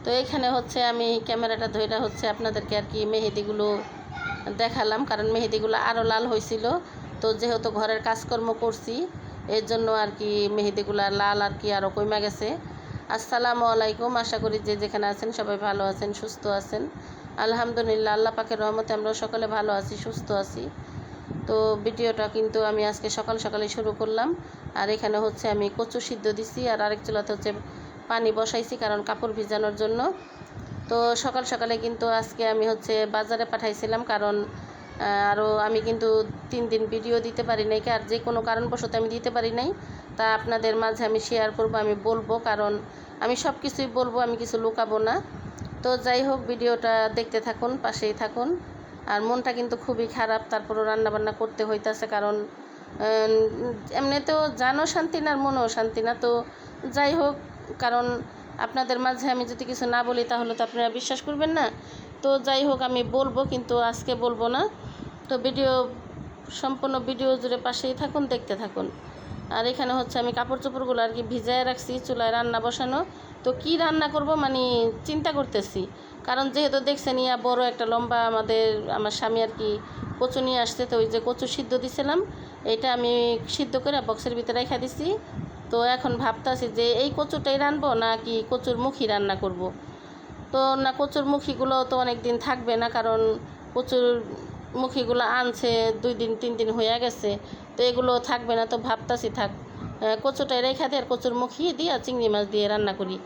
তো এখানে হচ্ছে আমি ক্যামেরাটা ধরে হচ্ছে আপনাদেরকে আর কি মেহেদিগুলো দেখালাম, কারণ মেহেদিগুলো আরও লাল হয়েছিল। তো যেহেতু ঘরের কাজকর্ম করছি এর জন্য আর কি মেহেদিগুলো লাল আর কি আরও কমে গেছে। আসসালামু আলাইকুম, আশা করি যে যেখানে আছেন সবাই ভালো আছেন, সুস্থ আছেন। আলহামদুলিল্লাহ, আল্লাহ পাকের রহমতে আমরা সকলে ভালো আছি, সুস্থ আছি। তো ভিডিওটা কিন্তু আমি আজকে সকাল সকালে শুরু করলাম। আর এখানে হচ্ছে আমি কচু সিদ্ধ দিছি, আর আরেক চুলাতে হচ্ছে পানি বসাইছি কারণ কাপড় ভিজানোর জন্য। তো সকাল সকালে কিন্তু আজকে আমি হচ্ছে বাজারে পাঠাইছিলাম, কারণ আরও আমি কিন্তু 3 দিন ভিডিও দিতে পারি নাই, আর যে কোনো কারণবশত আমি দিতে পারি নাই। তা আপনাদের মাঝে আমি শেয়ার করব, আমি বলবো, কারণ আমি সব কিছুই বলবো, আমি কিছু লুকাবো না। তো যাই হোক, ভিডিওটা দেখতে থাকুন, পাশেই থাকুন। আর মনটা কিন্তু খুবই খারাপ, তারপরও রান্নাবান্না করতে হইতাছে, কারণ এমনিতেও জানও শান্তি না আর মনও শান্তি না। তো যাই হোক, কারণ আপনাদের মাঝে আমি যদি কিছু না বলি তাহলে তো আপনারা বিশ্বাস করবেন না। তো যাই হোক, আমি বলবো, কিন্তু আজকে বলবো না। তো সম্পূর্ণ ভিডিও জুড়ে পাশেই থাকুন, দেখতে থাকুন। আর এখানে হচ্ছে আমি কাপড় চোপড়গুলো আর কি ভিজায় রাখছি, চুলায় রান্না বসানো। তো কি রান্না করব মানে চিন্তা করতেছি, কারণ যেহেতু দেখছেন ইয়া বড় একটা লম্বা আমার স্বামী আর কি কচু নিয়ে আসছে। তো ওই যে কচু সিদ্ধ দিছিলাম, এটা আমি সিদ্ধ করে বক্সের ভিতরে রেখে দিছি। তো এখন ভাবতেছি যে এই কচুটাই রানবো না কি কচুর মুখী রান্না করব। তো না, কচুর মুখীগুলো তো অনেক দিন থাকবে না, কারণ কচুর মুখীগুলো আনছে 2 দিন 3 দিন হয়ে গেছে। তো এগুলো থাকবে না, তো ভাবতাছি থাক কচুটাই রেখে দিয়ে আর কচুর মুখী দিয়ে চিংড়ি মাছ দিয়ে রান্না করি,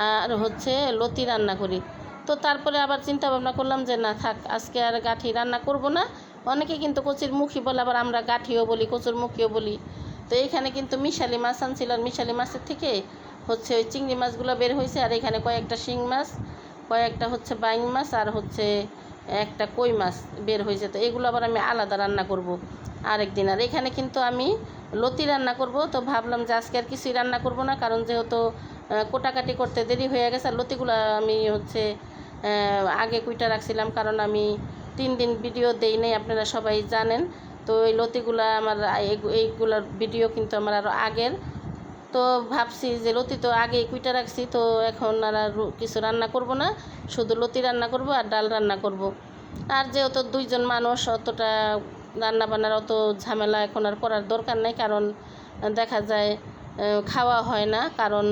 আর হচ্ছে লতি রান্না করি। তো তারপরে আবার চিন্তা ভাবনা করলাম যে না থাক, আজকে আর গাঠি রান্না করব না। অনেকে কিন্তু কচুর মুখী বলে, আবার আমরা গাঠিও বলি, কচুর মুখীও বলি। তো এইখানে কিন্তু মিশালি মাছ আনছিল, আর মিশালি মাছের থেকে হচ্ছে ওই চিংড়ি মাছগুলো বের হয়েছে, আর এখানে কয়েকটা শিং মাছ, কয়েকটা হচ্ছে বাইং মাছ, আর হচ্ছে একটা কই মাছ বের হয়েছে। তো এগুলো আবার আমি আলাদা রান্না করব আরেকদিন। আর এখানে কিন্তু আমি লতি রান্না করব। তো ভাবলাম যে আজকে আর কিছুই রান্না করব না, কারণ যেহেতু কোটাকাটি করতে দেরি হয়ে গেছে। আর লতিগুলো আমি হচ্ছে আগে কুইটা রাখছিলাম, কারণ আমি 3 দিন ভিডিও দেই নাই, আপনারা সবাই জানেন। তো এই লতিগুলা আমার এইগুলোর ভিডিও কিন্তু আমার আরও আগের। তো ভাবছি যে লতি তো আগেই কুইটা রাখছি, তো এখন আর কিছু রান্না করব না, শুধু লতি রান্না করব আর ডাল রান্না করব। আর যেহেতু 2 জন মানুষ, অতটা রান্না বান্নার অত ঝামেলা এখন আর করার দরকার নেই, কারণ দেখা যায় খাওয়া হয় না। কারণ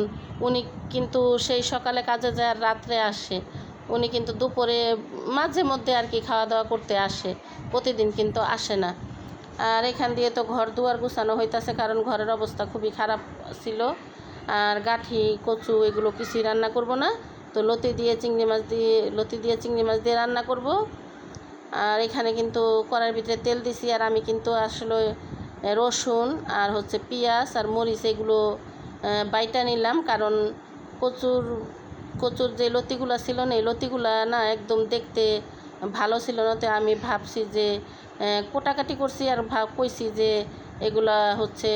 উনি কিন্তু সেই সকালে কাজে যায় আর রাত্রে আসে, উনি কিন্তু দুপুরে মাঝে মধ্যে আর কি খাওয়া দাওয়া করতে আসে, প্রতিদিন কিন্তু আসে না। আর এখান দিয়ে তো ঘর দুয়ার গুছানো হইতাছে, কারণ ঘরের অবস্থা খুবই খারাপ ছিল। আর গাঠি কচু এগুলো কিছুই রান্না করব না, তো লতি দিয়ে চিংড়ি মাছ দিয়ে রান্না করব। আর এখানে কিন্তু কড়াইয়ের ভিতরে তেল দিছি, আর আমি কিন্তু আসলে রসুন আর হচ্ছে পেঁয়াজ আর মরিচ এগুলো বাইটা নিলাম, কারণ কচুর যে লতিগুলো ছিল না, এই লতিগুলা না একদম দেখতে ভালো ছিল না। তো আমি ভাবছি যে কোটাকাটি করছি, আর কইছি যে এগুলা হচ্ছে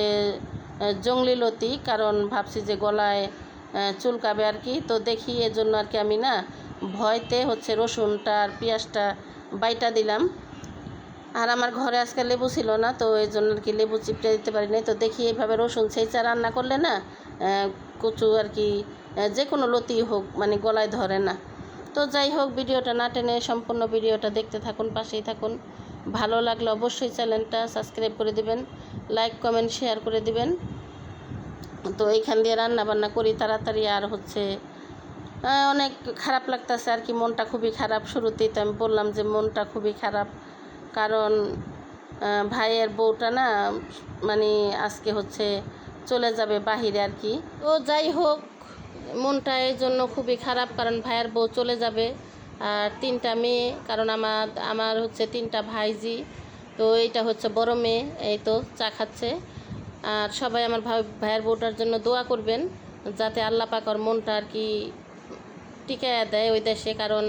জংলি লতি, কারণ ভাবছি যে গলায় চুলকাবে আর কি। তো দেখি এজন্য আর কি আমি না ভয়তে হচ্ছে রসুনটা আর পেঁয়াজটা বাইটা দিলাম। আর আমার ঘরে আজকে লেবু ছিল না, তো এই জন্য আর কি লেবু চিপটে দিতে পারি নাই। তো দেখি এইভাবে রসুন ছেঁচা রান্না করলে না কচু আর কি যে কোনো লতি হোক মানে গলায় ধরে না। তো যাই হোক, ভিডিওটা না টেনে সম্পূর্ণ ভিডিওটা দেখতে থাকুন, পাশেই থাকুন। ভালো লাগলে অবশ্যই চ্যানেলটা সাবস্ক্রাইব করে দিবেন, লাইক কমেন্ট শেয়ার করে দিবেন। তো এইখান দিয়ে রান্না বান্না করি তাড়াতাড়ি। আর হচ্ছে অনেক খারাপ লাগতেছে আর কি, মনটা খুবই খারাপ। শুরুতেই তো আমি বললাম যে মনটা খুবই খারাপ, কারণ ভাইয়ের বউটা না মানে আজকে হচ্ছে চলে যাবে বাহিরে আর কি। তো যাই হোক, মনটা এই জন্য খুবই খারাপ, কারণ ভাইয়ের বউ চলে যাবে। আর 3টা মেয়ে, কারণ আমার হচ্ছে 3টা ভাইজি। তো এইটা হচ্ছে বড় মেয়ে, এই তো চা খাচ্ছে। আর সবাই আমার ভাইয়ের বউটার জন্য দোয়া করবেন, যাতে আল্লাহ পাক ওর মনটা আর কি টিকায়া দেয় ওই দেশে। কারণ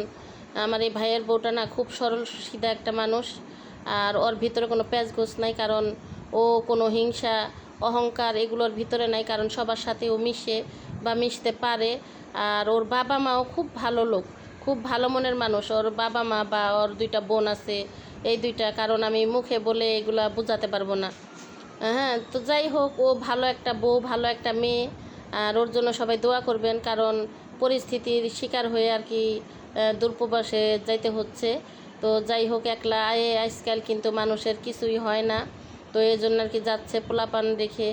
আমার এই ভাইয়ের বউটা না খুব সরল সিধা একটা মানুষ, আর ওর ভিতরে কোনো প্যাঁচগোছ নাই, কারণ ও কোনো হিংসা অহংকার এগুলোর ভিতরে নাই, কারণ সবার সাথে ও মিশে বা মিশতে পারে। আর ওর বাবা মাও খুব ভালো লোক, খুব ভালো মনের মানুষ। ওর বাবা মা বা ওর 2টা বোন আছে, এই 2টা, কারণ আমি মুখে বলে এগুলা বোঝাতে পারবো না। হ্যাঁ, তো যাই হোক, ও ভালো একটা বউ, ভালো একটা মেয়ে। আর ওর জন্য সবাই দোয়া করবেন, কারণ পরিস্থিতির শিকার হয়ে আর কি দূরপ্রবাসে যাইতে হচ্ছে। তো যাই হোক, একলা আয়ে আজকাল কিন্তু মানুষের কিছুই হয় না। তো এই জন্য আর কি যাচ্ছে পোলাপান রেখে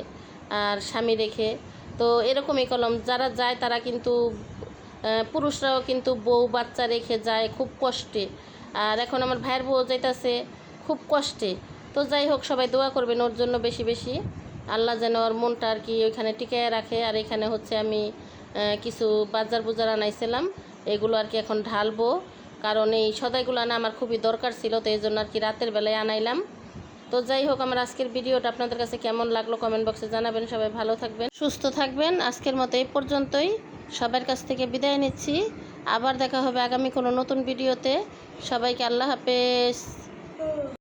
আর স্বামী রেখে। তো এরকমই কলম যারা যায় তারা কিন্তু পুরুষরাও কিন্তু বউ বাচ্চা রেখে যায় খুব কষ্টে। আর এখন আমার ভাইয়ের বউ যাইতেছে খুব কষ্টে। তো যাই হোক, সবাই দোয়া করবেন ওর জন্য বেশি বেশি, আল্লাহ যেন ওর মনটা আর কি ওইখানে টিকিয়ে রাখে। আর এখানে হচ্ছে আমি কিছু বাজার বুজার আনাইছিলাম, এগুলো আর কি এখন ঢালবো, কারণ এই সদাইগুলো না আমার খুবই দরকার ছিল। তো এই জন্য আর কি রাতের বেলায় আনাইলাম। তো যাই হোক, আমার আজকের ভিডিওটা আপনাদের কাছে কেমন লাগলো কমেন্ট বক্সে জানাবেন। সবাই ভালো থাকবেন, সুস্থ থাকবেন। আজকের মতো এই পর্যন্তই, সবার কাছ থেকে বিদায় নিচ্ছি। আবার দেখা হবে আগামী কোনো নতুন ভিডিওতে। সবাইকে আল্লাহ হাফেজ।